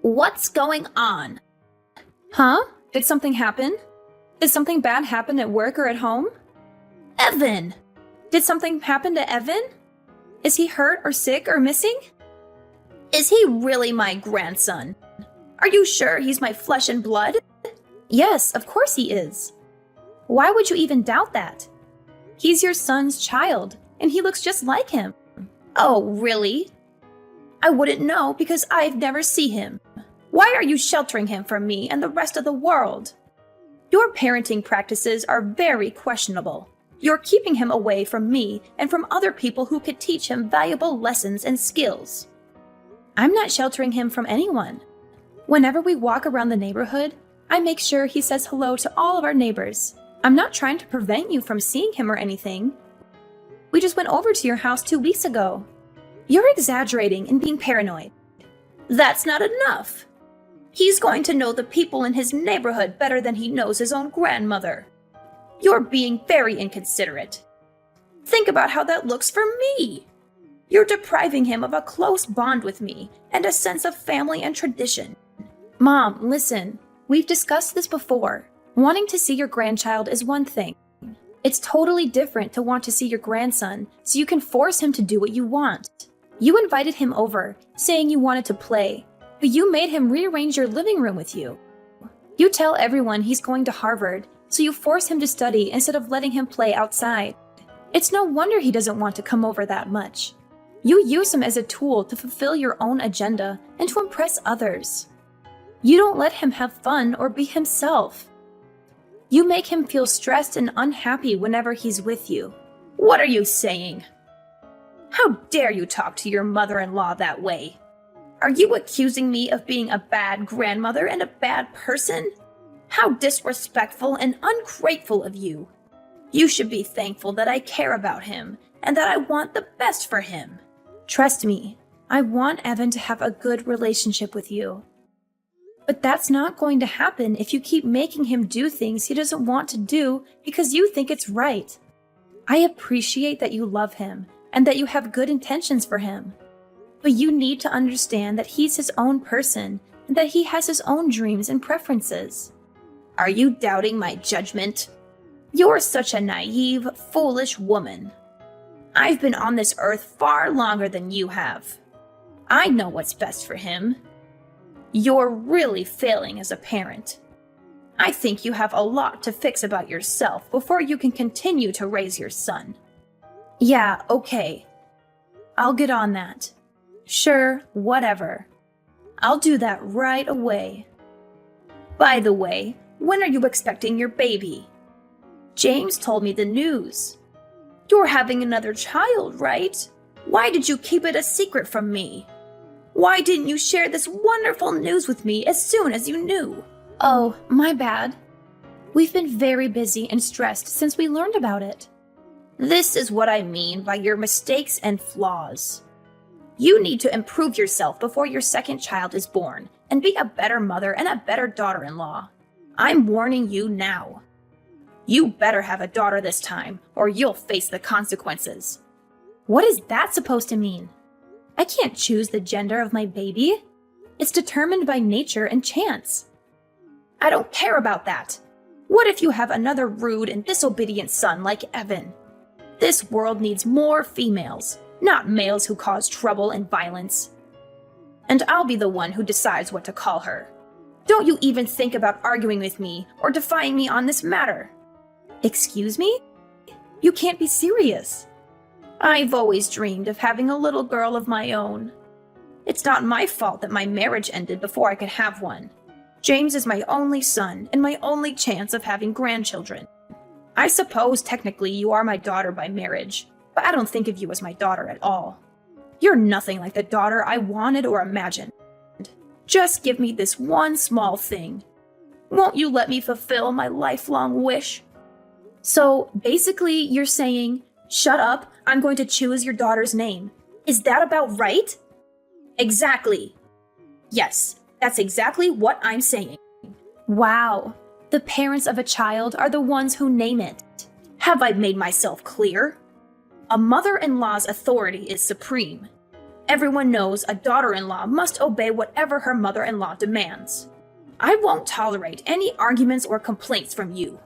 What's going on? Huh? Did something happen? Did something bad happen at work or at home? Evan! Did something happen to Evan? Is he hurt or sick or missing? Is he really my grandson? Are you sure he's my flesh and blood? Yes, of course he is. Why would you even doubt that? He's your son's child, and he looks just like him. Oh, really? I wouldn't know because I've never seen him. Why are you sheltering him from me and the rest of the world? Your parenting practices are very questionable. You're keeping him away from me and from other people who could teach him valuable lessons and skills. I'm not sheltering him from anyone. Whenever we walk around the neighborhood, I make sure he says hello to all of our neighbors. I'm not trying to prevent you from seeing him or anything. We just went over to your house 2 weeks ago. You're exaggerating and being paranoid. That's not enough. He's going to know the people in his neighborhood better than he knows his own grandmother. You're being very inconsiderate. Think about how that looks for me. You're depriving him of a close bond with me and a sense of family and tradition. Mom, listen. We've discussed this before. Wanting to see your grandchild is one thing. It's totally different to want to see your grandson so you can force him to do what you want. You invited him over, saying you wanted to play, but you made him rearrange your living room with you. You tell everyone he's going to Harvard, so you force him to study instead of letting him play outside. It's no wonder he doesn't want to come over that much. You use him as a tool to fulfill your own agenda and to impress others. You don't let him have fun or be himself. You make him feel stressed and unhappy whenever he's with you. What are you saying? How dare you talk to your mother-in-law that way? Are you accusing me of being a bad grandmother and a bad person? How disrespectful and ungrateful of you. You should be thankful that I care about him and that I want the best for him. Trust me, I want Evan to have a good relationship with you. But that's not going to happen if you keep making him do things he doesn't want to do because you think it's right. I appreciate that you love him and that you have good intentions for him. But you need to understand that he's his own person and that he has his own dreams and preferences. Are you doubting my judgment? You're such a naive, foolish woman. I've been on this earth far longer than you have. I know what's best for him. You're really failing as a parent. I think you have a lot to fix about yourself before you can continue to raise your son. Yeah, okay. I'll get on that. Sure, whatever. I'll do that right away. By the way, when are you expecting your baby? James told me the news. You're having another child, right? Why did you keep it a secret from me? Why didn't you share this wonderful news with me as soon as you knew? Oh, my bad. We've been very busy and stressed since we learned about it. This is what I mean by your mistakes and flaws. You need to improve yourself before your second child is born and be a better mother and a better daughter-in-law. I'm warning you now. You better have a daughter this time, or you'll face the consequences. What is that supposed to mean? I can't choose the gender of my baby. It's determined by nature and chance. I don't care about that. What if you have another rude and disobedient son like Evan? This world needs more females, not males who cause trouble and violence. And I'll be the one who decides what to call her. Don't you even think about arguing with me or defying me on this matter. Excuse me? You can't be serious. I've always dreamed of having a little girl of my own. It's not my fault that my marriage ended before I could have one. James is my only son and my only chance of having grandchildren. I suppose technically you are my daughter by marriage, but I don't think of you as my daughter at all. You're nothing like the daughter I wanted or imagined. Just give me this one small thing. Won't you let me fulfill my lifelong wish? So basically you're saying, shut up, I'm going to choose your daughter's name. Is that about right? Exactly. Yes, that's exactly what I'm saying. Wow, the parents of a child are the ones who name it. Have I made myself clear? A mother-in-law's authority is supreme. Everyone knows a daughter-in-law must obey whatever her mother-in-law demands. I won't tolerate any arguments or complaints from you.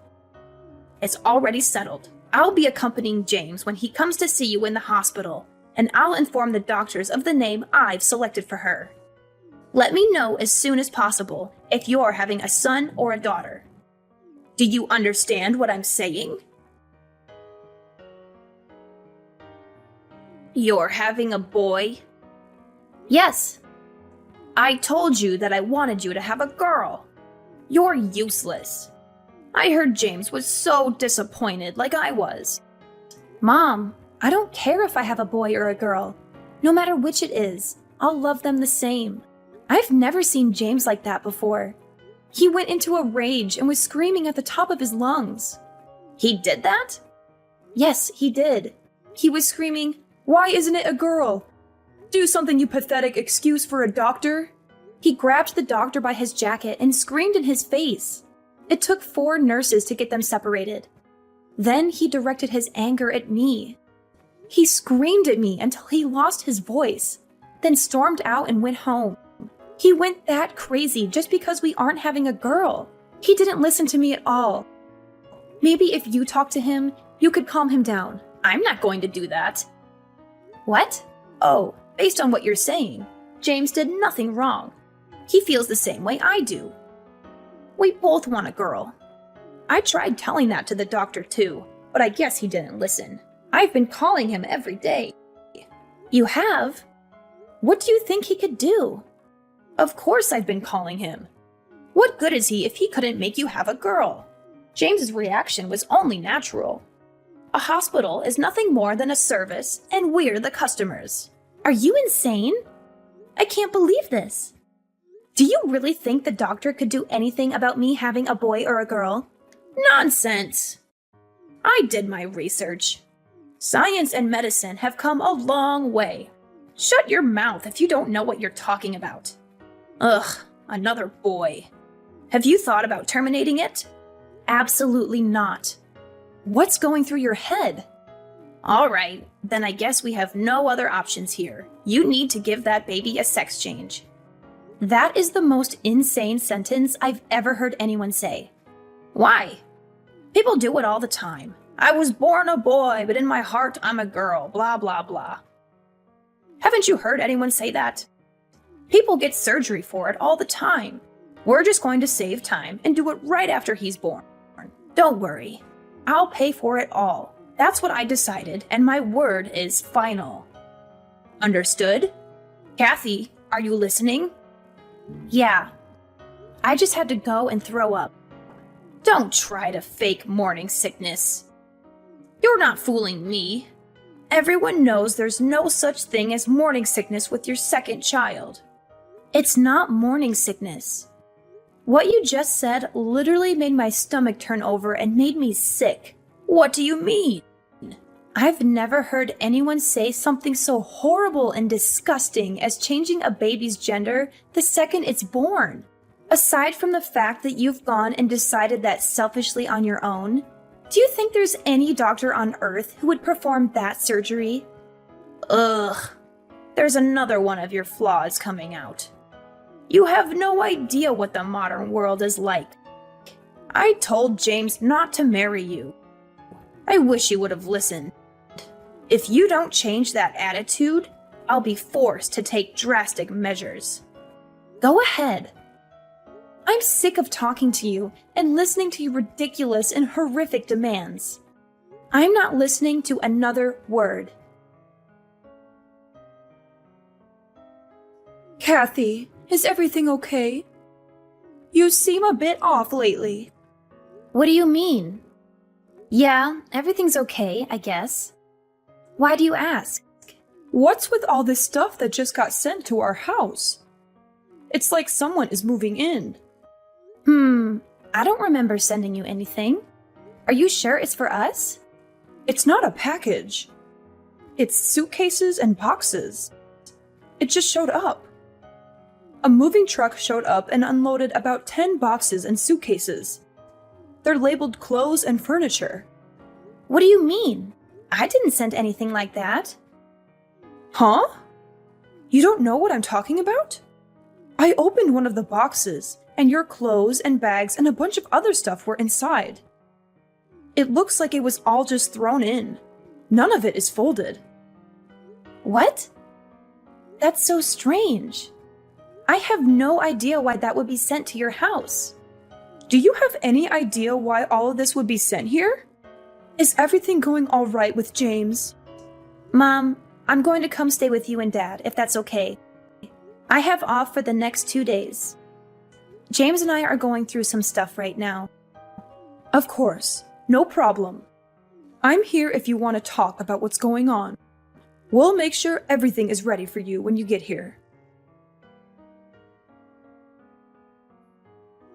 It's already settled. I'll be accompanying James when he comes to see you in the hospital, and I'll inform the doctors of the name I've selected for her. Let me know as soon as possible if you're having a son or a daughter. Do you understand what I'm saying? You're having a boy? Yes. I told you that I wanted you to have a girl. You're useless. I heard James was so disappointed like I was. Mom, I don't care if I have a boy or a girl. No matter which it is, I'll love them the same. I've never seen James like that before. He went into a rage and was screaming at the top of his lungs. He did that? Yes, he did. He was screaming, "Why isn't it a girl? Do something, you pathetic excuse for a doctor." He grabbed the doctor by his jacket and screamed in his face. It took 4 nurses to get them separated. Then he directed his anger at me. He screamed at me until he lost his voice, then stormed out and went home. He went that crazy just because we aren't having a girl. He didn't listen to me at all. Maybe if you talk to him, you could calm him down. I'm not going to do that. What? Oh, based on what you're saying, James did nothing wrong. He feels the same way I do. We both want a girl. I tried telling that to the doctor too, but I guess he didn't listen. I've been calling him every day. You have? What do you think he could do? Of course I've been calling him. What good is he if he couldn't make you have a girl? James's reaction was only natural. A hospital is nothing more than a service, and we're the customers. Are you insane? I can't believe this. Do you really think the doctor could do anything about me having a boy or a girl? Nonsense! I did my research. Science and medicine have come a long way. Shut your mouth if you don't know what you're talking about. Ugh, another boy. Have you thought about terminating it? Absolutely not. What's going through your head? All right, then I guess we have no other options here. You need to give that baby a sex change. That is the most insane sentence I've ever heard anyone say. Why? People do it all the time. I was born a boy, but in my heart I'm a girl, blah, blah, blah. Haven't you heard anyone say that? People get surgery for it all the time. We're just going to save time and do it right after he's born. Don't worry. I'll pay for it all. That's what I decided, and my word is final. Understood? Kathy, are you listening? Yeah. I just had to go and throw up. Don't try to fake morning sickness. You're not fooling me. Everyone knows there's no such thing as morning sickness with your second child. It's not morning sickness. What you just said literally made my stomach turn over and made me sick. What do you mean? I've never heard anyone say something so horrible and disgusting as changing a baby's gender the second it's born. Aside from the fact that you've gone and decided that selfishly on your own, do you think there's any doctor on earth who would perform that surgery? Ugh, there's another one of your flaws coming out. You have no idea what the modern world is like. I told James not to marry you. I wish you would have listened. If you don't change that attitude, I'll be forced to take drastic measures. Go ahead. I'm sick of talking to you and listening to your ridiculous and horrific demands. I'm not listening to another word. Kathy, is everything okay? You seem a bit off lately. What do you mean? Yeah, everything's okay, I guess. Why do you ask? What's with all this stuff that just got sent to our house? It's like someone is moving in. I don't remember sending you anything. Are you sure it's for us? It's not a package. It's suitcases and boxes. It just showed up. A moving truck showed up and unloaded about 10 boxes and suitcases. They're labeled clothes and furniture. What do you mean? I didn't send anything like that. Huh? You don't know what I'm talking about? I opened one of the boxes, and your clothes and bags and a bunch of other stuff were inside. It looks like it was all just thrown in. None of it is folded. What? That's so strange. I have no idea why that would be sent to your house. Do you have any idea why all of this would be sent here? Is everything going all right with James? Mom, I'm going to come stay with you and Dad, if that's okay. I have off for the next 2 days. James and I are going through some stuff right now. Of course, no problem. I'm here if you want to talk about what's going on. We'll make sure everything is ready for you when you get here.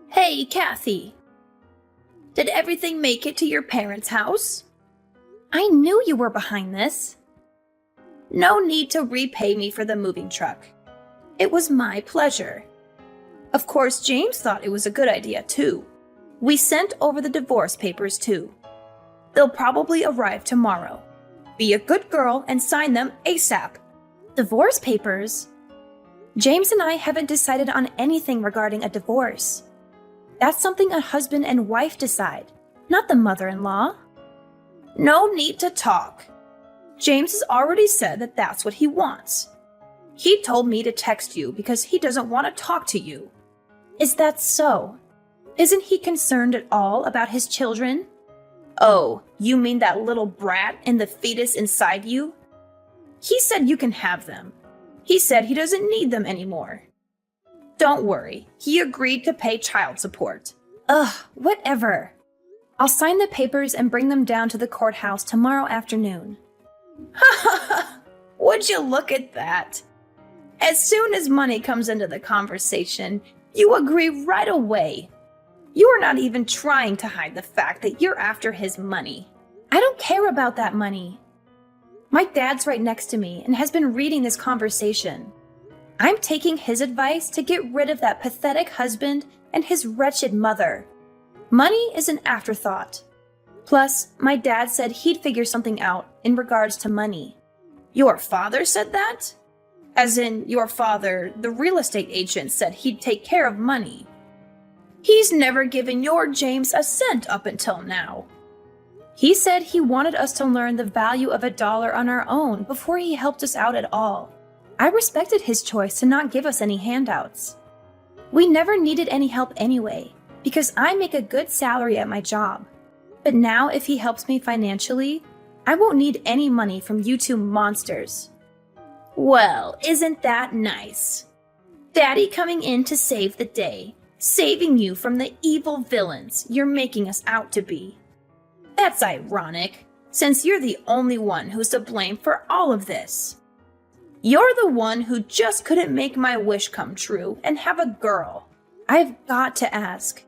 Hey, Kathy. Did everything make it to your parents' house? I knew you were behind this. No need to repay me for the moving truck. It was my pleasure. Of course, James thought it was a good idea, too. We sent over the divorce papers, too. They'll probably arrive tomorrow. Be a good girl and sign them ASAP. Divorce papers? James and I haven't decided on anything regarding a divorce. That's something a husband and wife decide, not the mother-in-law. No need to talk. James has already said that that's what he wants. He told me to text you because he doesn't want to talk to you. Is that so? Isn't he concerned at all about his children? Oh, you mean that little brat and the fetus inside you? He said you can have them. He said he doesn't need them anymore. Don't worry, he agreed to pay child support. Ugh, whatever. I'll sign the papers and bring them down to the courthouse tomorrow afternoon. Ha ha ha! Would you look at that? As soon as money comes into the conversation, you agree right away. You are not even trying to hide the fact that you're after his money. I don't care about that money. My dad's right next to me and has been reading this conversation. I'm taking his advice to get rid of that pathetic husband and his wretched mother. Money is an afterthought. Plus, my dad said he'd figure something out in regards to money. Your father said that? As in, your father, the real estate agent, said he'd take care of money. He's never given your James a cent up until now. He said he wanted us to learn the value of $1 on our own before he helped us out at all. I respected his choice to not give us any handouts. We never needed any help anyway, because I make a good salary at my job. But now if he helps me financially, I won't need any money from you two monsters. Well, isn't that nice? Daddy coming in to save the day, saving you from the evil villains you're making us out to be. That's ironic, since you're the only one who's to blame for all of this. You're the one who just couldn't make my wish come true and have a girl. I've got to ask,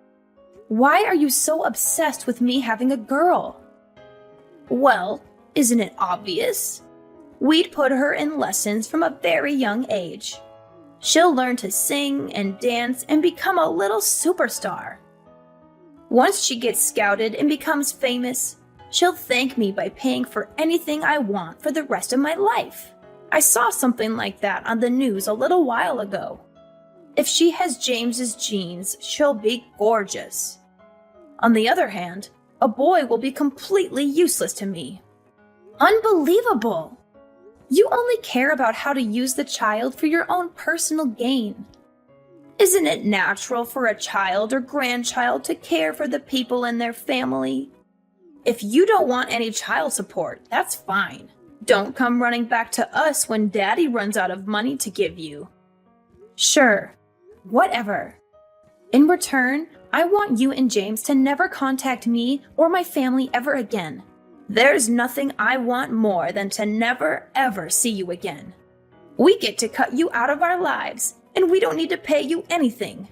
why are you so obsessed with me having a girl? Well, isn't it obvious? We'd put her in lessons from a very young age. She'll learn to sing and dance and become a little superstar. Once she gets scouted and becomes famous, she'll thank me by paying for anything I want for the rest of my life. I saw something like that on the news a little while ago. If she has James's genes, she'll be gorgeous. On the other hand, a boy will be completely useless to me. Unbelievable! You only care about how to use the child for your own personal gain. Isn't it natural for a child or grandchild to care for the people in their family? If you don't want any child support, that's fine. Don't come running back to us when Daddy runs out of money to give you. Sure, whatever. In return, I want you and James to never contact me or my family ever again. There's nothing I want more than to never, ever see you again. We get to cut you out of our lives, and we don't need to pay you anything.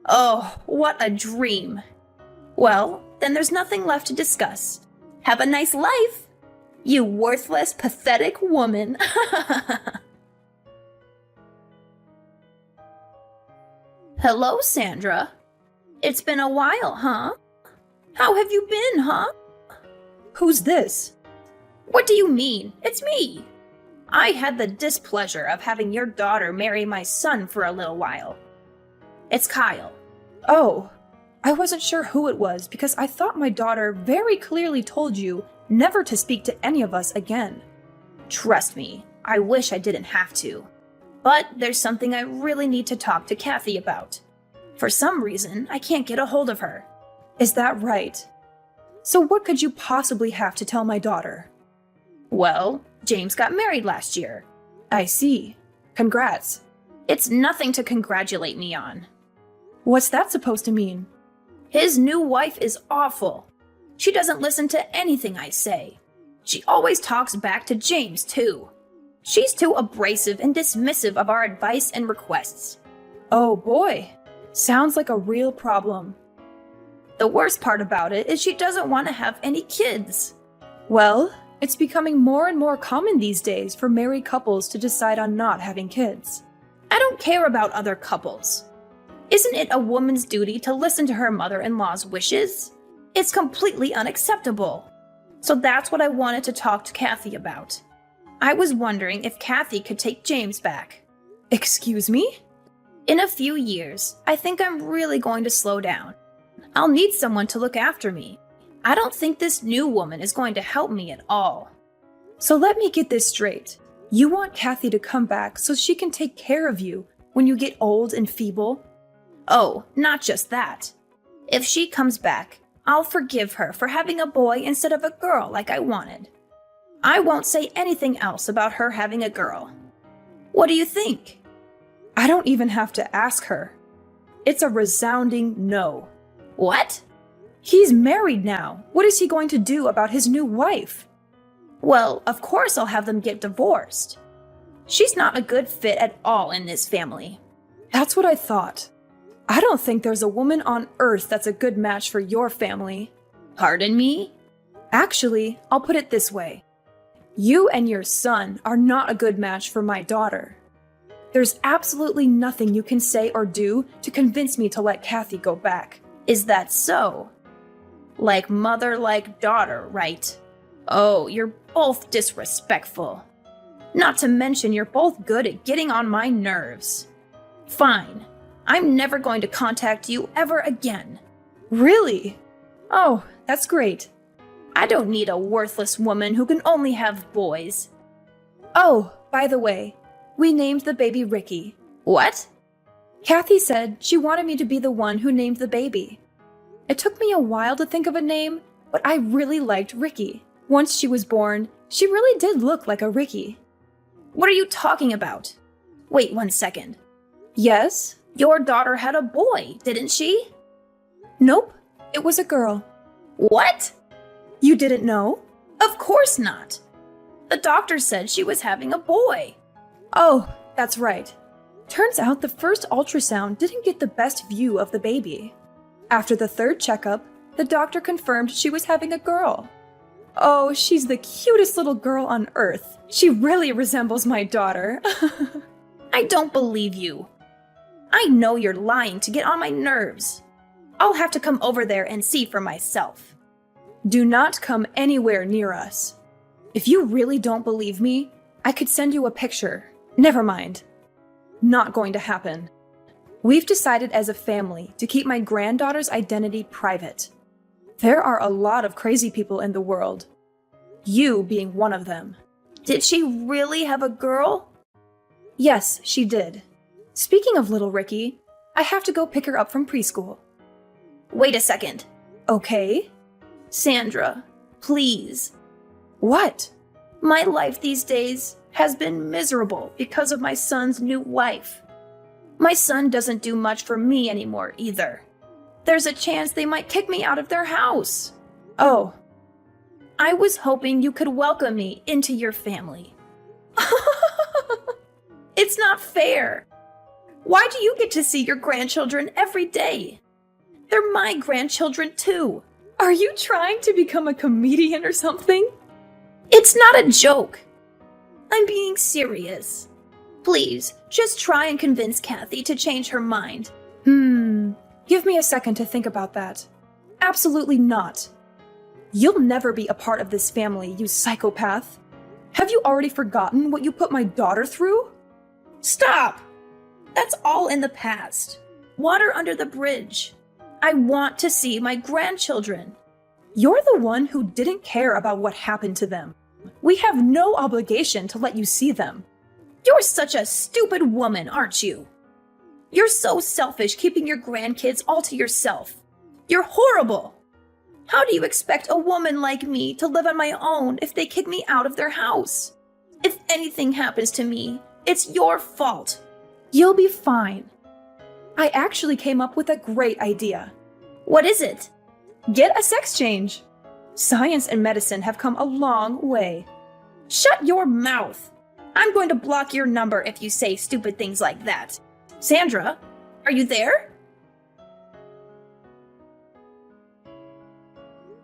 Oh, what a dream. Well, then there's nothing left to discuss. Have a nice life, you worthless, pathetic woman. Hello, Sandra. It's been a while, huh? How have you been, huh? Who's this? What do you mean? It's me. I had the displeasure of having your daughter marry my son for a little while. It's Kyle. Oh, I wasn't sure who it was because I thought my daughter very clearly told you never to speak to any of us again. Trust me, I wish I didn't have to. But there's something I really need to talk to Kathy about. For some reason, I can't get a hold of her. Is that right? So what could you possibly have to tell my daughter? Well, James got married last year. I see. Congrats. It's nothing to congratulate me on. What's that supposed to mean? His new wife is awful. She doesn't listen to anything I say. She always talks back to James, too. She's too abrasive and dismissive of our advice and requests. Oh boy. Sounds like a real problem. The worst part about it is she doesn't want to have any kids. Well, it's becoming more and more common these days for married couples to decide on not having kids. I don't care about other couples. Isn't it a woman's duty to listen to her mother-in-law's wishes? It's completely unacceptable. So that's what I wanted to talk to Kathy about. I was wondering if Kathy could take James back. Excuse me? In a few years, I think I'm really going to slow down. I'll need someone to look after me. I don't think this new woman is going to help me at all. So let me get this straight. You want Kathy to come back so she can take care of you when you get old and feeble? Oh, not just that. If she comes back, I'll forgive her for having a boy instead of a girl like I wanted. I won't say anything else about her having a girl. What do you think? I don't even have to ask her. It's a resounding no. What? He's married now. What is he going to do about his new wife? Well, of course I'll have them get divorced. She's not a good fit at all in this family. That's what I thought. I don't think there's a woman on earth that's a good match for your family. Pardon me? Actually, I'll put it this way. You and your son are not a good match for my daughter. There's absolutely nothing you can say or do to convince me to let Kathy go back. Is that so? Like mother, like daughter, right? Oh, you're both disrespectful. Not to mention you're both good at getting on my nerves. Fine. I'm never going to contact you ever again. Really? Oh, that's great. I don't need a worthless woman who can only have boys. Oh, by the way, we named the baby Ricky. What? Kathy said she wanted me to be the one who named the baby. It took me a while to think of a name, but I really liked Ricky. Once she was born, she really did look like a Ricky. What are you talking about? Wait 1 second. Yes? Your daughter had a boy, didn't she? Nope, it was a girl. What? You didn't know? Of course not. The doctor said she was having a boy. Oh, that's right. Turns out the first ultrasound didn't get the best view of the baby. After the third checkup, the doctor confirmed she was having a girl. Oh, she's the cutest little girl on earth. She really resembles my daughter. I don't believe you. I know you're lying to get on my nerves. I'll have to come over there and see for myself. Do not come anywhere near us. If you really don't believe me, I could send you a picture. Never mind. Not going to happen. We've decided as a family to keep my granddaughter's identity private. There are a lot of crazy people in the world. You being one of them. Did she really have a girl? Yes, she did. Speaking of little Ricky, I have to go pick her up from preschool. Wait a second. Okay? Sandra, please. What? My life these days has been miserable because of my son's new wife. My son doesn't do much for me anymore either. There's a chance they might kick me out of their house. Oh. I was hoping you could welcome me into your family. It's not fair. Why do you get to see your grandchildren every day? They're my grandchildren too. Are you trying to become a comedian or something? It's not a joke. I'm being serious. Please, just try and convince Kathy to change her mind. Give me a second to think about that. Absolutely not. You'll never be a part of this family, you psychopath. Have you already forgotten what you put my daughter through? Stop! That's all in the past. Water under the bridge. I want to see my grandchildren. You're the one who didn't care about what happened to them. We have no obligation to let you see them. You're such a stupid woman, aren't you? You're so selfish keeping your grandkids all to yourself. You're horrible. How do you expect a woman like me to live on my own if they kick me out of their house? If anything happens to me, it's your fault. You'll be fine. I actually came up with a great idea. What is it? Get a sex change. Science and medicine have come a long way. Shut your mouth. I'm going to block your number if you say stupid things like that. Sandra, are you there?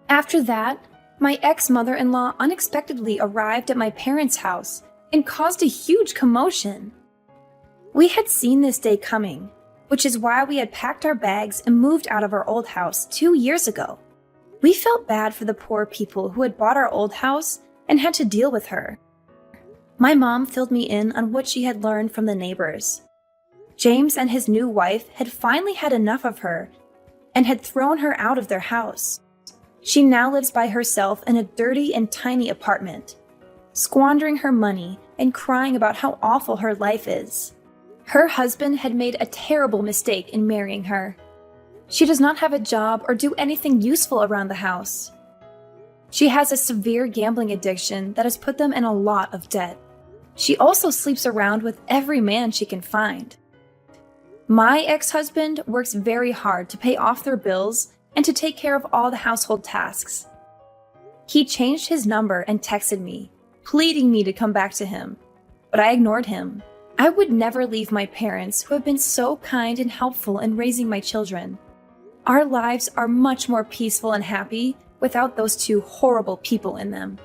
After that, my ex-mother-in-law unexpectedly arrived at my parents' house and caused a huge commotion. We had seen this day coming, which is why we had packed our bags and moved out of our old house 2 years ago. We felt bad for the poor people who had bought our old house and had to deal with her. My mom filled me in on what she had learned from the neighbors. James and his new wife had finally had enough of her and had thrown her out of their house. She now lives by herself in a dirty and tiny apartment, squandering her money and crying about how awful her life is. Her husband had made a terrible mistake in marrying her. She does not have a job or do anything useful around the house. She has a severe gambling addiction that has put them in a lot of debt. She also sleeps around with every man she can find. My ex-husband works very hard to pay off their bills and to take care of all the household tasks. He changed his number and texted me, pleading me to come back to him, but I ignored him. I would never leave my parents, who have been so kind and helpful in raising my children. Our lives are much more peaceful and happy without those two horrible people in them.